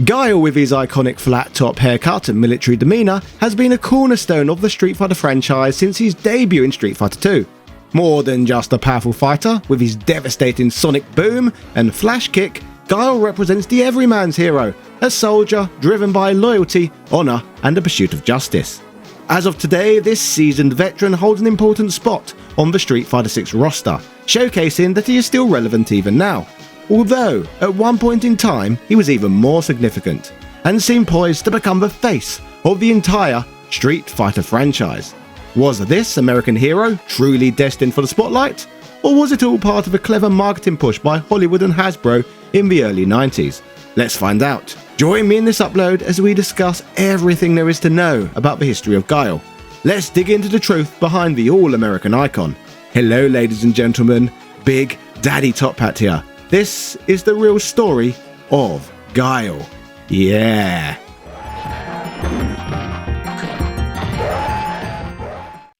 Guile, with his iconic flat-top haircut and military demeanour, has been a cornerstone of the Street Fighter franchise since his debut in Street Fighter 2. More than just a powerful fighter, with his devastating sonic boom and flash kick, Guile represents the everyman's hero, a soldier driven by loyalty, honour and the pursuit of justice. As of today, this seasoned veteran holds an important spot on the Street Fighter 6 roster, showcasing that he is still relevant even now. Although, at one point in time, he was even more significant, and seemed poised to become the face of the entire Street Fighter franchise. Was this American hero truly destined for the spotlight? Or was it all part of a clever marketing push by Hollywood and Hasbro in the early 90s? Let's find out. Join me in this upload as we discuss everything there is to know about the history of Guile. Let's dig into the truth behind the all-American icon. Hello ladies and gentlemen, Big Daddy Top Hat here. This is the real story of Guile. Yeah.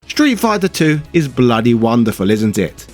Street Fighter 2 is bloody wonderful, isn't it?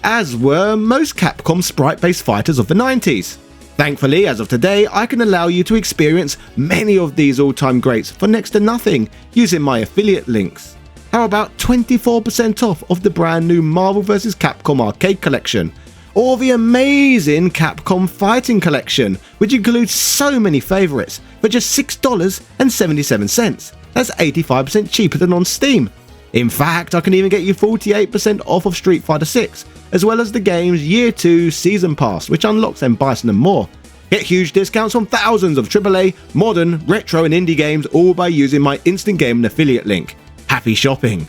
As were most Capcom sprite-based fighters of the 90s. Thankfully, as of today, I can allow you to experience many of these all-time greats for next to nothing using my affiliate links. How about 24% off of the brand new Marvel vs. Capcom Arcade Collection? Or the amazing Capcom Fighting Collection, which includes so many favourites for just $6.77. That's 85% cheaper than on Steam. In fact, I can even get you 48% off of Street Fighter 6, as well as the game's Year 2 Season Pass, which unlocks M. Bison and more. Get huge discounts on thousands of AAA, modern, retro and indie games, all by using my Instant Gaming affiliate link. Happy shopping!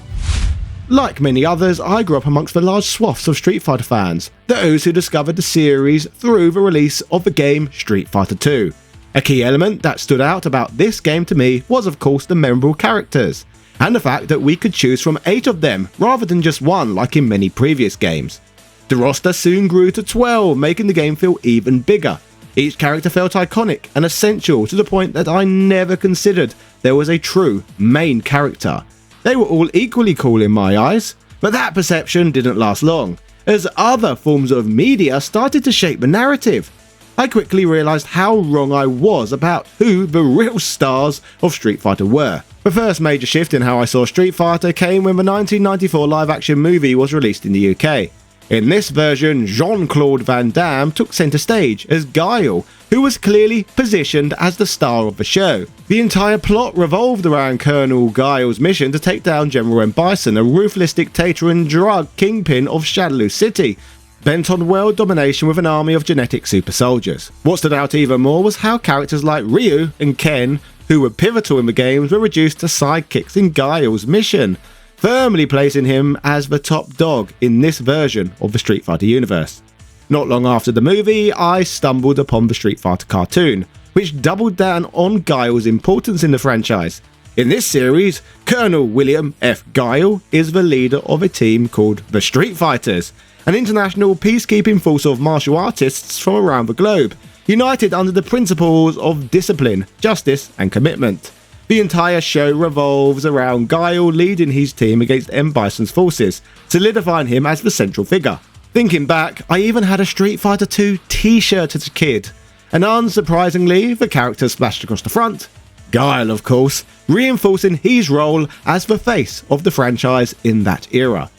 Like many others, I grew up amongst the large swaths of Street Fighter fans, those who discovered the series through the release of the game Street Fighter 2. A key element that stood out about this game to me was of course the memorable characters, and the fact that we could choose from 8 of them rather than just one like in many previous games. The roster soon grew to 12, making the game feel even bigger. Each character felt iconic and essential to the point that I never considered there was a true main character. They were all equally cool in my eyes, but that perception didn't last long, as other forms of media started to shape the narrative. I quickly realised how wrong I was about who the real stars of Street Fighter were. The first major shift in how I saw Street Fighter came when the 1994 live-action movie was released in the UK. In this version, Jean-Claude Van Damme took centre stage as Guile, who was clearly positioned as the star of the show. The entire plot revolved around Colonel Guile's mission to take down General M. Bison, a ruthless dictator and drug kingpin of Shadaloo City, bent on world domination with an army of genetic super soldiers. What stood out even more was how characters like Ryu and Ken, who were pivotal in the games, were reduced to sidekicks in Guile's mission, firmly placing him as the top dog in this version of the Street Fighter universe. Not long after the movie, I stumbled upon the Street Fighter cartoon, which doubled down on Guile's importance in the franchise. In this series, Colonel William F. Guile is the leader of a team called the Street Fighters, an international peacekeeping force of martial artists from around the globe, united under the principles of discipline, justice and commitment. The entire show revolves around Guile leading his team against M. Bison's forces, solidifying him as the central figure. Thinking back, I even had a Street Fighter 2 t-shirt as a kid, and unsurprisingly, the character splashed across the front. Guile, of course, reinforcing his role as the face of the franchise in that era.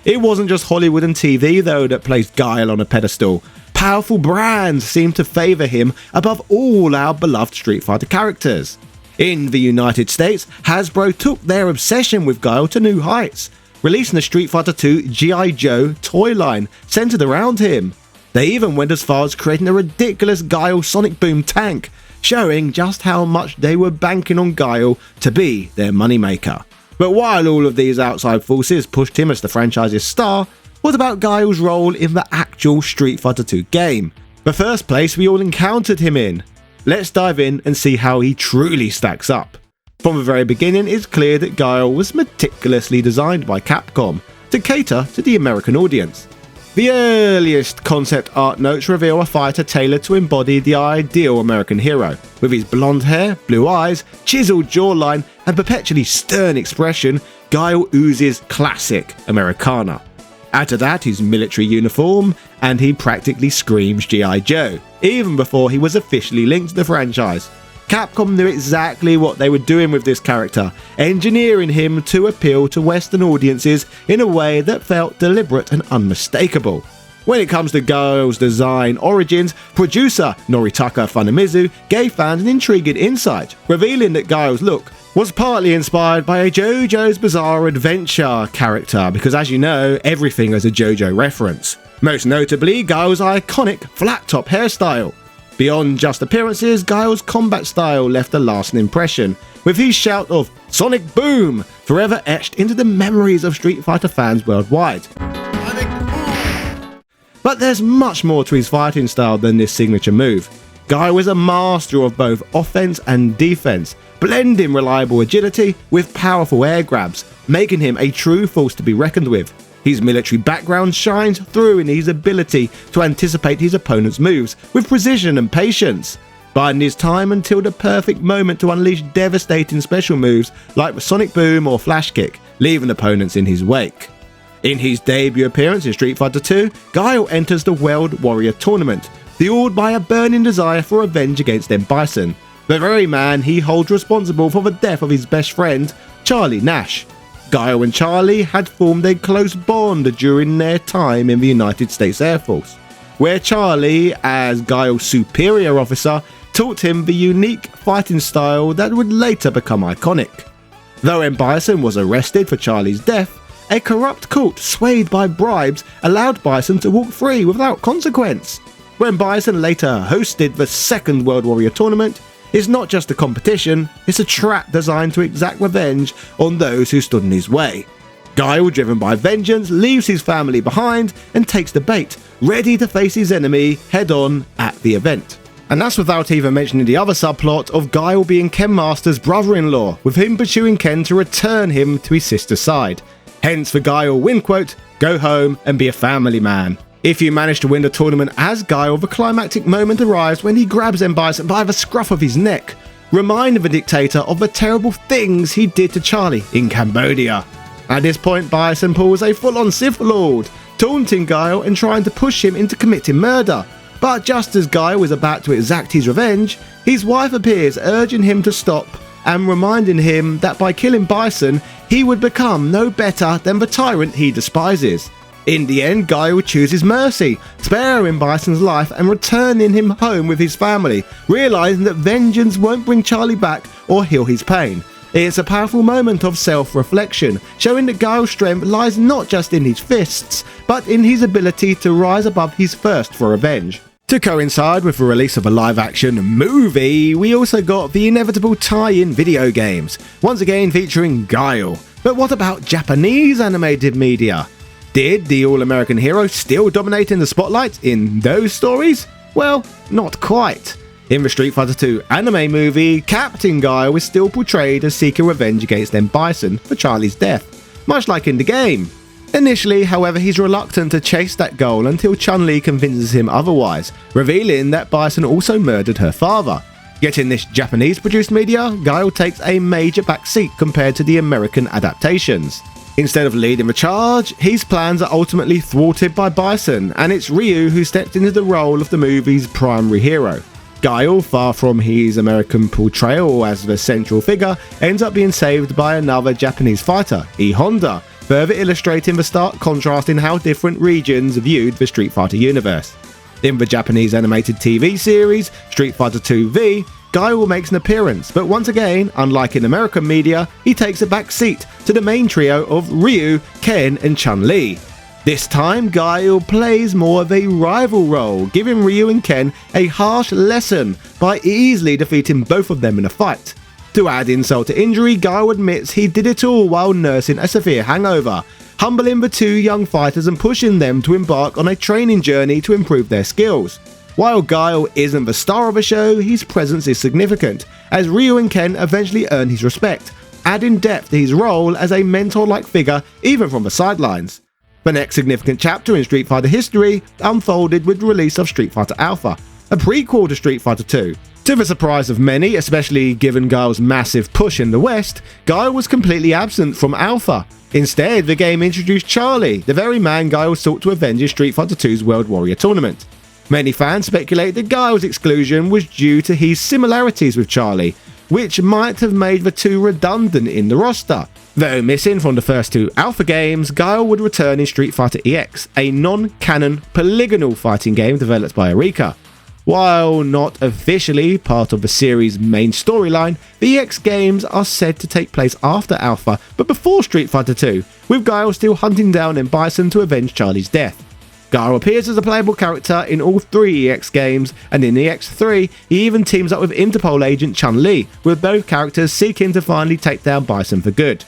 It wasn't just Hollywood and TV though that placed Guile on a pedestal. Powerful brands seemed to favour him above all our beloved Street Fighter characters. In the United States, Hasbro took their obsession with Guile to new heights, releasing the Street Fighter 2 G.I. Joe toy line centered around him. They even went as far as creating a ridiculous Guile Sonic Boom tank, showing just how much they were banking on Guile to be their moneymaker. But while all of these outside forces pushed him as the franchise's star, what about Guile's role in the actual Street Fighter 2 game? The first place we all encountered him in. Let's dive in and see how he truly stacks up. From the very beginning, it's clear that Guile was meticulously designed by Capcom to cater to the American audience. The earliest concept art notes reveal a fighter tailored to embody the ideal American hero. With his blonde hair, blue eyes, chiseled jawline, and perpetually stern expression, Guile oozes classic Americana. Add to that his military uniform, and he practically screams G.I. Joe, even before he was officially linked to the franchise. Capcom knew exactly what they were doing with this character, engineering him to appeal to Western audiences in a way that felt deliberate and unmistakable. When it comes to Guile's design origins, producer Noritaka Funemizu gave fans an intriguing insight, revealing that Guile's look was partly inspired by a JoJo's Bizarre Adventure character, because as you know, everything is a JoJo reference. Most notably, Guile's iconic flat-top hairstyle. Beyond just appearances, Guile's combat style left a lasting impression, with his shout of "Sonic Boom" forever etched into the memories of Street Fighter fans worldwide. But there's much more to his fighting style than this signature move. Guile was a master of both offense and defense, blending reliable agility with powerful air grabs, making him a true force to be reckoned with. His military background shines through in his ability to anticipate his opponent's moves with precision and patience, biding his time until the perfect moment to unleash devastating special moves like the Sonic Boom or Flash Kick, leaving opponents in his wake. In his debut appearance in Street Fighter II, Guile enters the World Warrior Tournament, fueled by a burning desire for revenge against M. Bison, the very man he holds responsible for the death of his best friend, Charlie Nash. Guile and Charlie had formed a close bond during their time in the United States Air Force, where Charlie, as Guile's superior officer, taught him the unique fighting style that would later become iconic. Though M. Bison was arrested for Charlie's death, a corrupt cult swayed by bribes allowed Bison to walk free without consequence. When Bison later hosted the second World Warrior Tournament, it's not just a competition, it's a trap designed to exact revenge on those who stood in his way. Guile, driven by vengeance, leaves his family behind and takes the bait, ready to face his enemy head-on at the event. And that's without even mentioning the other subplot of Guile being Ken Masters' brother-in-law, with him pursuing Ken to return him to his sister's side. Hence the Guile win quote, "Go home and be a family man." If you manage to win the tournament as Guile, the climactic moment arrives when he grabs M. Bison by the scruff of his neck, reminding the dictator of the terrible things he did to Charlie in Cambodia. At this point, Bison pulls a full-on Sith Lord, taunting Guile and trying to push him into committing murder. But just as Guile is about to exact his revenge, his wife appears, urging him to stop and reminding him that by killing Bison, he would become no better than the tyrant he despises. In the end, Guile chooses mercy, sparing Bison's life and returning him home with his family, realizing that vengeance won't bring Charlie back or heal his pain. It's a powerful moment of self-reflection, showing that Guile's strength lies not just in his fists, but in his ability to rise above his thirst for revenge. To coincide with the release of a live-action movie, we also got the inevitable tie-in video games, once again featuring Guile. But what about Japanese animated media? Did the all-American hero still dominate in the spotlight in those stories? Well, not quite. In the Street Fighter II anime movie, Captain Guile is still portrayed as seeking revenge against M. Bison for Charlie's death, much like in the game. Initially, however, he's reluctant to chase that goal until Chun-Li convinces him otherwise, revealing that Bison also murdered her father. Yet in this Japanese-produced media, Guile takes a major backseat compared to the American adaptations. Instead of leading the charge, his plans are ultimately thwarted by Bison, and it's Ryu who stepped into the role of the movie's primary hero. Guile, far from his American portrayal as the central figure, ends up being saved by another Japanese fighter, E. Honda, further illustrating the stark contrast in how different regions viewed the Street Fighter universe. In the Japanese animated TV series, Street Fighter II V, Guile makes an appearance, but once again, unlike in American media, he takes a back seat to the main trio of Ryu, Ken and Chun-Li. This time, Guile plays more of a rival role, giving Ryu and Ken a harsh lesson by easily defeating both of them in a fight. To add insult to injury, Guile admits he did it all while nursing a severe hangover, humbling the two young fighters and pushing them to embark on a training journey to improve their skills. While Guile isn't the star of the show, his presence is significant, as Ryu and Ken eventually earn his respect, adding depth to his role as a mentor-like figure even from the sidelines. The next significant chapter in Street Fighter history unfolded with the release of Street Fighter Alpha, a prequel to Street Fighter II. To the surprise of many, especially given Guile's massive push in the West, Guile was completely absent from Alpha. Instead, the game introduced Charlie, the very man Guile sought to avenge in Street Fighter II's World Warrior Tournament. Many fans speculate that Guile's exclusion was due to his similarities with Charlie, which might have made the two redundant in the roster. Though missing from the first two Alpha games, Guile would return in Street Fighter EX, a non-canon polygonal fighting game developed by Arika. While not officially part of the series' main storyline, the EX games are said to take place after Alpha but before Street Fighter 2, with Guile still hunting down M. Bison to avenge Charlie's death. Guile appears as a playable character in all 3 EX games, and in EX3 he even teams up with Interpol agent Chun-Li, with both characters seeking to finally take down Bison for good.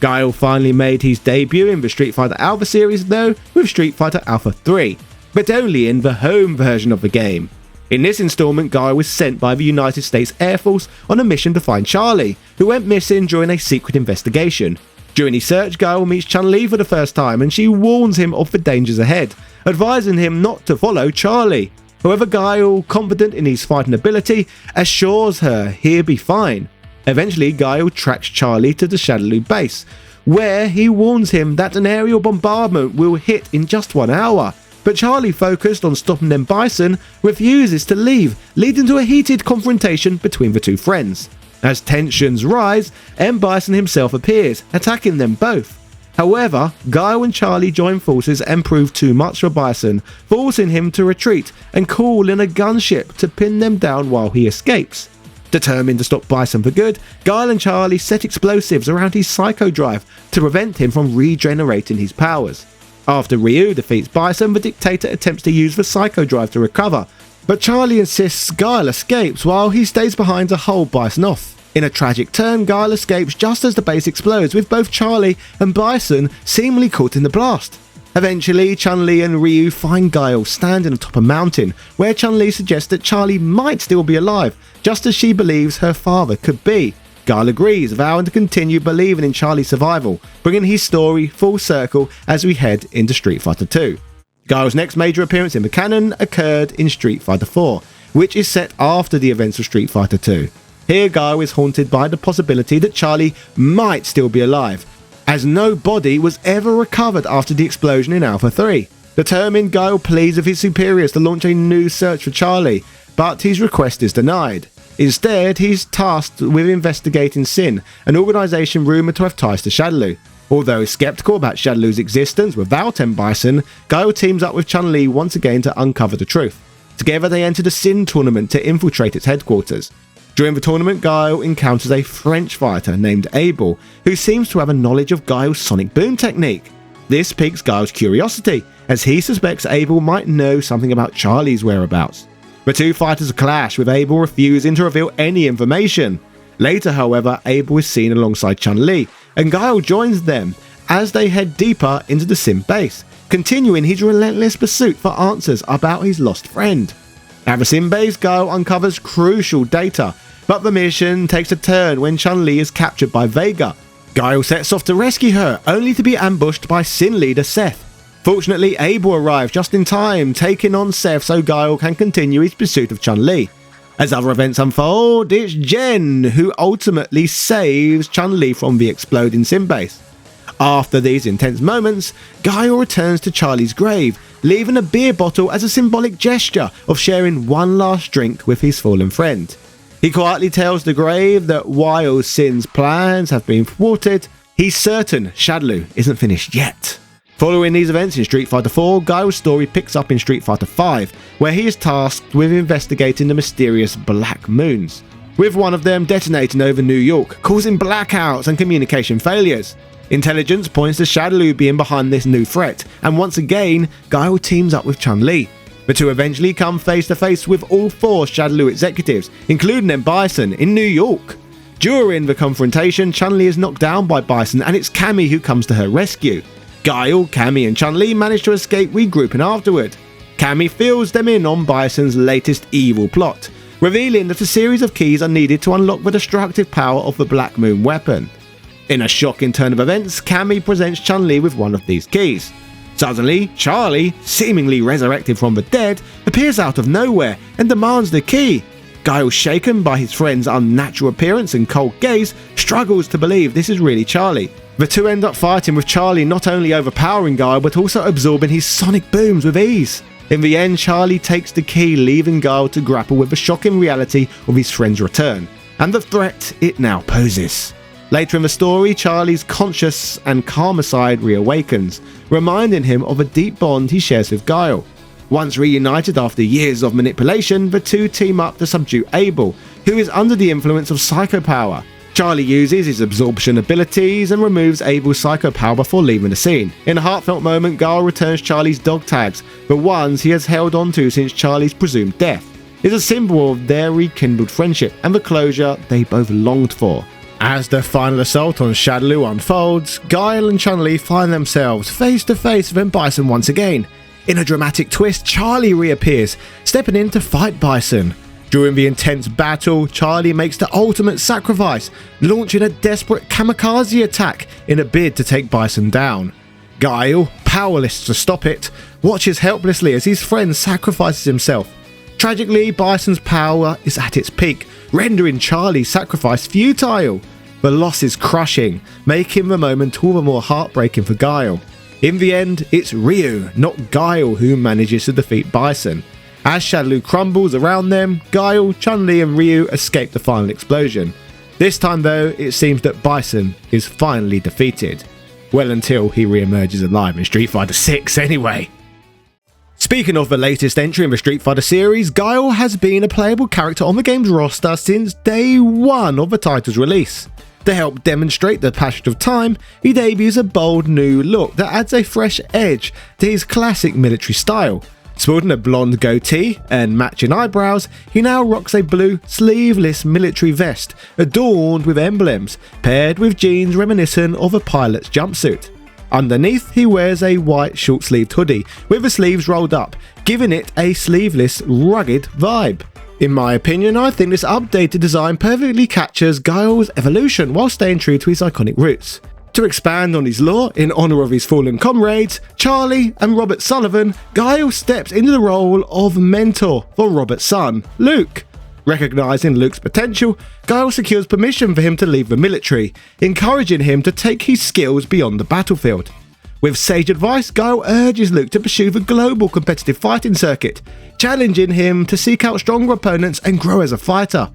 Guile finally made his debut in the Street Fighter Alpha series though, with Street Fighter Alpha 3, but only in the home version of the game. In this installment, Guile was sent by the United States Air Force on a mission to find Charlie, who went missing during a secret investigation. During his search, Guile meets Chun-Li for the first time and she warns him of the dangers ahead, advising him not to follow Charlie. However, Guile, confident in his fighting ability, assures her he'll be fine. Eventually, Guile tracks Charlie to the Shadaloo base, where he warns him that an aerial bombardment will hit in just 1 hour. But Charlie, focused on stopping M. Bison, refuses to leave, leading to a heated confrontation between the two friends. As tensions rise, M. Bison himself appears, attacking them both. However, Guile and Charlie join forces and prove too much for Bison, forcing him to retreat and call in a gunship to pin them down while he escapes. Determined to stop Bison for good, Guile and Charlie set explosives around his Psycho Drive to prevent him from regenerating his powers. After Ryu defeats Bison, the Dictator attempts to use the Psycho Drive to recover, but Charlie insists Guile escapes while he stays behind to hold Bison off. In a tragic turn, Guile escapes just as the base explodes, with both Charlie and Bison seemingly caught in the blast. Eventually, Chun-Li and Ryu find Guile standing atop a mountain, where Chun-Li suggests that Charlie might still be alive, just as she believes her father could be. Guile agrees, vowing to continue believing in Charlie's survival, bringing his story full circle as we head into Street Fighter 2. Guile's next major appearance in the canon occurred in Street Fighter 4, which is set after the events of Street Fighter 2. Here, Guile is haunted by the possibility that Charlie might still be alive, as no body was ever recovered after the explosion in Alpha 3. Determined, Guile pleads with his superiors to launch a new search for Charlie, but his request is denied. Instead, he's tasked with investigating Sin, an organisation rumoured to have ties to Shadaloo. Although skeptical about Shadaloo's existence without M. Bison, Guile teams up with Chun-Li once again to uncover the truth. Together they enter the Sin tournament to infiltrate its headquarters. During the tournament, Guile encounters a French fighter named Abel, who seems to have a knowledge of Guile's sonic boom technique. This piques Guile's curiosity, as he suspects Abel might know something about Charlie's whereabouts. The two fighters clash, with Abel refusing to reveal any information. Later, however, Abel is seen alongside Chun-Li, and Guile joins them as they head deeper into the Sin base, continuing his relentless pursuit for answers about his lost friend. At the Sin base, Guile uncovers crucial data, but the mission takes a turn when Chun-Li is captured by Vega. Guile sets off to rescue her, only to be ambushed by Sin leader Seth. Fortunately, Abel arrives just in time, taking on Seth so Guile can continue his pursuit of Chun-Li. As other events unfold, it's Jen who ultimately saves Chun-Li from the exploding Sin base. After these intense moments, Guile returns to Charlie's grave, leaving a beer bottle as a symbolic gesture of sharing one last drink with his fallen friend. He quietly tells the grave that while Sin's plans have been thwarted, he's certain Shadaloo isn't finished yet. Following these events in Street Fighter 4, Guile's story picks up in Street Fighter 5, where he is tasked with investigating the mysterious Black Moons, with one of them detonating over New York, causing blackouts and communication failures. Intelligence points to Shadaloo being behind this new threat, and once again, Guile teams up with Chun-Li. The two eventually come face to face with all 4 Shadaloo executives, including M. Bison, in New York. During the confrontation, Chun-Li is knocked down by Bison, and it's Cammy who comes to her rescue. Guile, Cammy and Chun-Li manage to escape, regrouping afterward. Cammy fills them in on Bison's latest evil plot, revealing that a series of keys are needed to unlock the destructive power of the Black Moon weapon. In a shocking turn of events, Cammy presents Chun-Li with one of these keys. Suddenly, Charlie, seemingly resurrected from the dead, appears out of nowhere and demands the key. Guile, shaken by his friend's unnatural appearance and cold gaze, struggles to believe this is really Charlie. The two end up fighting, with Charlie not only overpowering Guile but also absorbing his sonic booms with ease. In the end, Charlie takes the key, leaving Guile to grapple with the shocking reality of his friend's return, and the threat it now poses. Later in the story, Charlie's conscious and calmer side reawakens, reminding him of a deep bond he shares with Guile. Once reunited after years of manipulation, the two team up to subdue Abel, who is under the influence of psycho power. Charlie uses his absorption abilities and removes Abel's psycho power before leaving the scene. In a heartfelt moment, Guile returns Charlie's dog tags, the ones he has held onto since Charlie's presumed death. It's a symbol of their rekindled friendship and the closure they both longed for. As the final assault on Shadaloo unfolds, Guile and Chun-Li find themselves face to face with M. Bison once again. In a dramatic twist, Charlie reappears, stepping in to fight Bison. During the intense battle, Charlie makes the ultimate sacrifice, launching a desperate kamikaze attack in a bid to take Bison down. Guile, powerless to stop it, watches helplessly as his friend sacrifices himself. Tragically, Bison's power is at its peak, rendering Charlie's sacrifice futile. The loss is crushing, making the moment all the more heartbreaking for Guile. In the end, it's Ryu, not Guile, who manages to defeat Bison. As Shadaloo crumbles around them, Guile, Chun-Li and Ryu escape the final explosion. This time though, it seems that Bison is finally defeated. Well, until he re-emerges alive in Street Fighter 6 anyway. Speaking of the latest entry in the Street Fighter series, Guile has been a playable character on the game's roster since day one of the title's release. To help demonstrate the passage of time, he debuts a bold new look that adds a fresh edge to his classic military style. Sporting a blonde goatee and matching eyebrows, he now rocks a blue, sleeveless military vest adorned with emblems, paired with jeans reminiscent of a pilot's jumpsuit. Underneath, he wears a white short-sleeved hoodie with the sleeves rolled up, giving it a sleeveless, rugged vibe. In my opinion, I think this updated design perfectly captures Guile's evolution while staying true to his iconic roots. To expand on his lore, in honour of his fallen comrades, Charlie and Robert Sullivan, Guile steps into the role of mentor for Robert's son, Luke. Recognising Luke's potential, Guile secures permission for him to leave the military, encouraging him to take his skills beyond the battlefield. With sage advice, Guile urges Luke to pursue the global competitive fighting circuit, challenging him to seek out stronger opponents and grow as a fighter.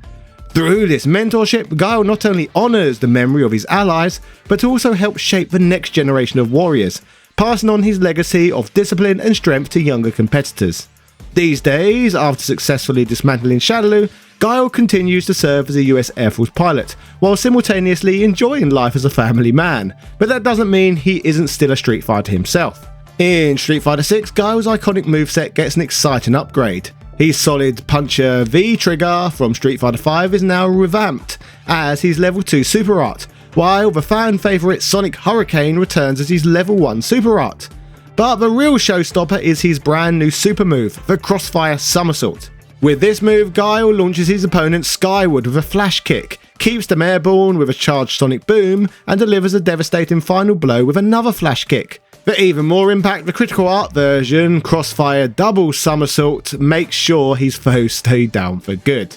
Through this mentorship, Guile not only honours the memory of his allies, but also helps shape the next generation of warriors, passing on his legacy of discipline and strength to younger competitors. These days, after successfully dismantling Shadaloo, Guile continues to serve as a US Air Force pilot, while simultaneously enjoying life as a family man, but that doesn't mean he isn't still a Street Fighter himself. In Street Fighter 6, Guile's iconic moveset gets an exciting upgrade. His solid puncher V trigger from Street Fighter 5 is now revamped as his level 2 super art, while the fan favourite Sonic Hurricane returns as his level 1 super art. But the real showstopper is his brand new super move, the Crossfire Somersault. With this move, Guile launches his opponent skyward with a flash kick, keeps them airborne with a charged sonic boom, and delivers a devastating final blow with another flash kick. For even more impact, the critical art version, Crossfire Double Somersault, makes sure his foes stay down for good.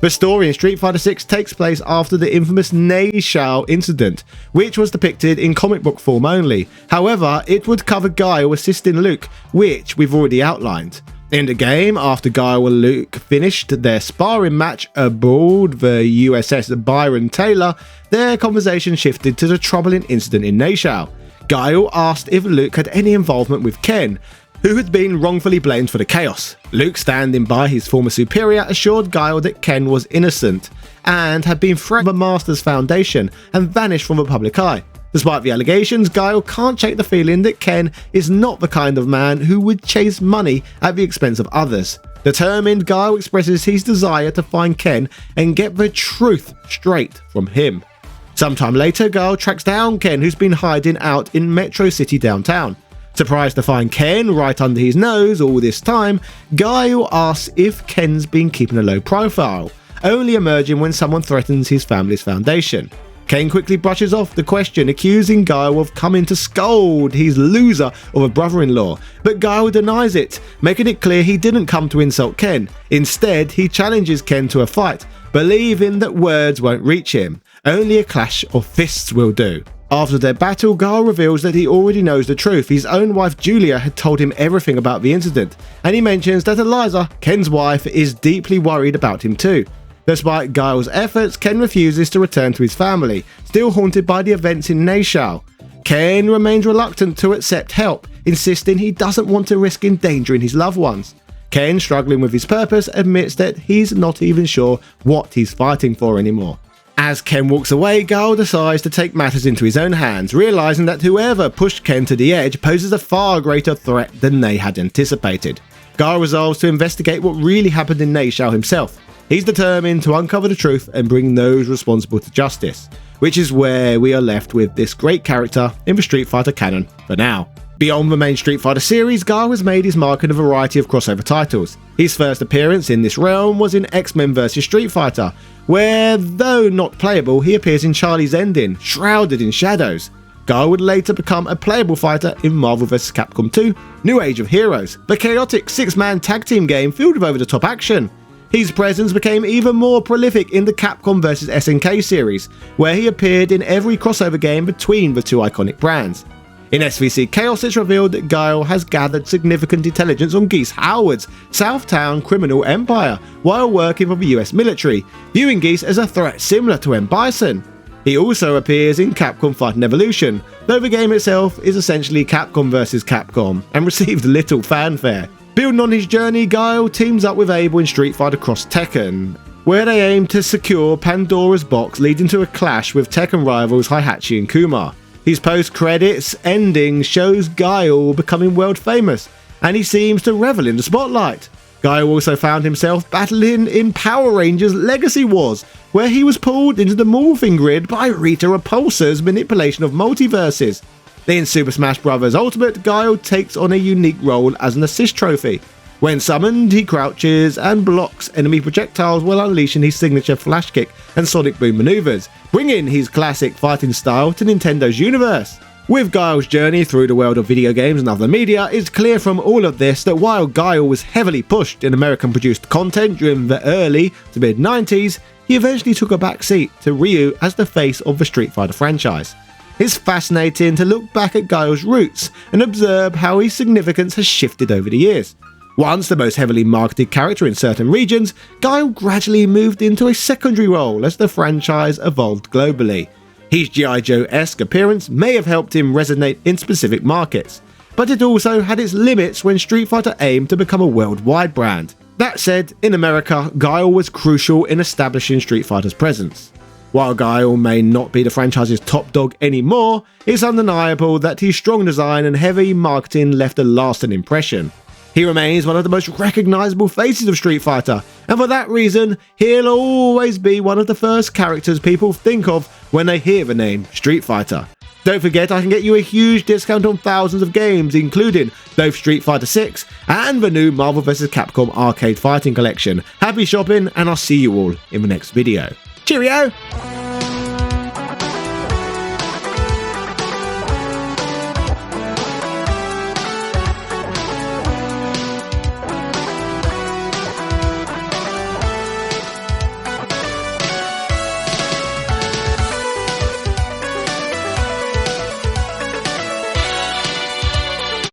The story in Street Fighter 6 takes place after the infamous Neishao incident, which was depicted in comic book form only. However, it would cover Guile assisting Luke, which we've already outlined. In the game, after Guile and Luke finished their sparring match aboard the USS Byron Taylor, their conversation shifted to the troubling incident in Neishao. Guile asked if Luke had any involvement with Ken, who had been wrongfully blamed for the chaos. Luke, standing by his former superior, assured Guile that Ken was innocent and had been thrown from the Masters Foundation and vanished from the public eye. Despite the allegations, Guile can't shake the feeling that Ken is not the kind of man who would chase money at the expense of others. Determined, Guile expresses his desire to find Ken and get the truth straight from him. Sometime later, Guile tracks down Ken, who's been hiding out in Metro City downtown. Surprised to find Ken right under his nose all this time, Guile asks if Ken's been keeping a low profile, only emerging when someone threatens his family's foundation. Ken quickly brushes off the question, accusing Guile of coming to scold his loser of a brother-in-law, but Guile denies it, making it clear he didn't come to insult Ken. Instead, he challenges Ken to a fight, believing that words won't reach him, only a clash of fists will do. After their battle, Guile reveals that he already knows the truth. His own wife Julia had told him everything about the incident, and he mentions that Eliza, Ken's wife, is deeply worried about him too. Despite Guile's efforts, Ken refuses to return to his family, still haunted by the events in Neishao. Ken remains reluctant to accept help, insisting he doesn't want to risk endangering his loved ones. Ken, struggling with his purpose, admits that he's not even sure what he's fighting for anymore. As Ken walks away, Guile decides to take matters into his own hands, realizing that whoever pushed Ken to the edge poses a far greater threat than they had anticipated. Guile resolves to investigate what really happened in Neishao himself. He's determined to uncover the truth and bring those responsible to justice, which is where we are left with this great character in the Street Fighter canon for now. Beyond the main Street Fighter series, Guile has made his mark in a variety of crossover titles. His first appearance in this realm was in X-Men vs Street Fighter, where, though not playable, he appears in Charlie's Ending, shrouded in shadows. Guile would later become a playable fighter in Marvel vs Capcom 2, New Age of Heroes, the chaotic 6-man tag team game filled with over-the-top action. His presence became even more prolific in the Capcom vs SNK series, where he appeared in every crossover game between the two iconic brands. In SVC Chaos, it's revealed that Guile has gathered significant intelligence on Geese Howard's Southtown criminal empire while working for the US military, viewing Geese as a threat similar to M. Bison. He also appears in Capcom Fighting Evolution, though the game itself is essentially Capcom vs Capcom and received little fanfare. Building on his journey, Guile teams up with Abel in Street Fighter Cross Tekken, where they aim to secure Pandora's box, leading to a clash with Tekken rivals Heihachi and Kumar. His post-credits ending shows Guile becoming world famous, and he seems to revel in the spotlight. Guile also found himself battling in Power Rangers Legacy Wars, where he was pulled into the morphing grid by Rita Repulsa's manipulation of multiverses. In Super Smash Bros. Ultimate, Guile takes on a unique role as an assist trophy. When summoned, he crouches and blocks enemy projectiles while unleashing his signature flash kick and sonic boom maneuvers, bringing his classic fighting style to Nintendo's universe. With Guile's journey through the world of video games and other media, it's clear from all of this that while Guile was heavily pushed in American-produced content during the early to mid-90s, he eventually took a backseat to Ryu as the face of the Street Fighter franchise. It's fascinating to look back at Guile's roots and observe how his significance has shifted over the years. Once the most heavily marketed character in certain regions, Guile gradually moved into a secondary role as the franchise evolved globally. His G.I. Joe-esque appearance may have helped him resonate in specific markets, but it also had its limits when Street Fighter aimed to become a worldwide brand. That said, in America, Guile was crucial in establishing Street Fighter's presence. While Guile may not be the franchise's top dog anymore, it's undeniable that his strong design and heavy marketing left a lasting impression. He remains one of the most recognisable faces of Street Fighter, and for that reason, he'll always be one of the first characters people think of when they hear the name Street Fighter. Don't forget, I can get you a huge discount on thousands of games, including both Street Fighter 6 and the new Marvel vs Capcom Arcade Fighting Collection. Happy shopping, and I'll see you all in the next video. Cheerio!